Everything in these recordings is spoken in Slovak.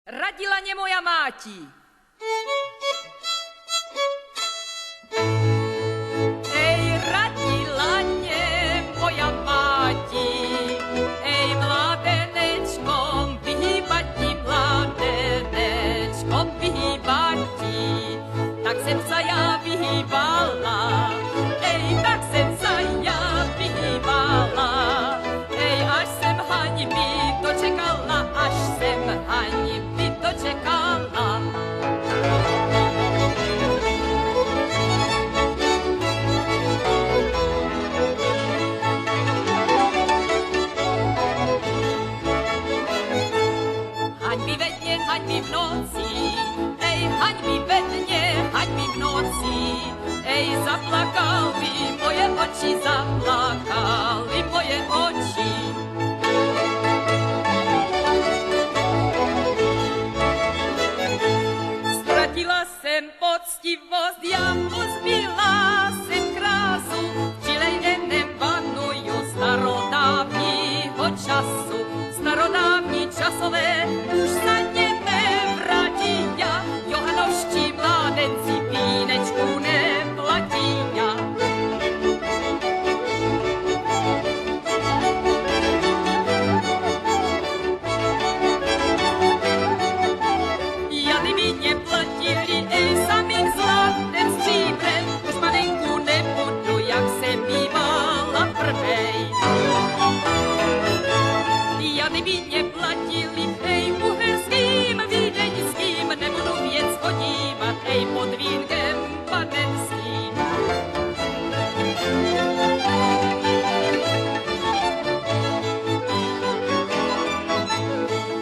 Radila nie moja máti. Ej, radila nie moja máti. Ej, mládenečkom, vyhýbať ti, mládenečkom, vyhýbať ti. Tak sem sa ja vyhýbala. Ej, tak sem sa ja vyhýbala. Ej, až sem haňby dočekala, až sem haňby dočekala. Haňby ve dne, haňby v noci, ej, haňby ve dne, haňby v noci, ej, zaplakali moje oči, zaplakali moje oči. Stratila sem poctivosť, ja pozbila sem krásu, čilej enem vanujú starodávního času. Starodávní časové už sa neme vrátia, johanoští mládenci vínečku neplatia. Jany mi neplatili, ej, samým zlatem stříbrem, už malenku nebudu, jak jsem bývala prvej. Jany mi neplatili, ej, uherským, vídeňským, nebudu věc chodívat, ej, pod vínkem panenským.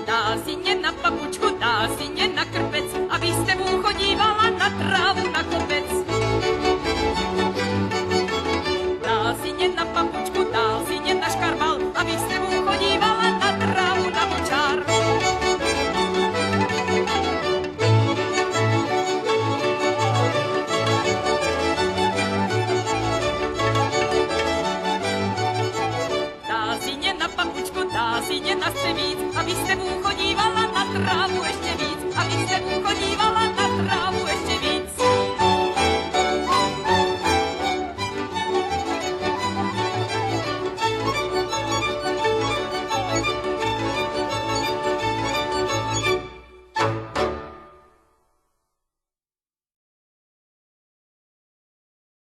Dá si mě na papučku, dá si mě na krpec, abyste mu chodívala na trávu, na kopec. Dá si mě na papučku, dá si mě na škarbal, abyste mu chodívala na trávu, na močár. Dá si mě na papučku, dá si mě na střevíc, abyste mu chodívala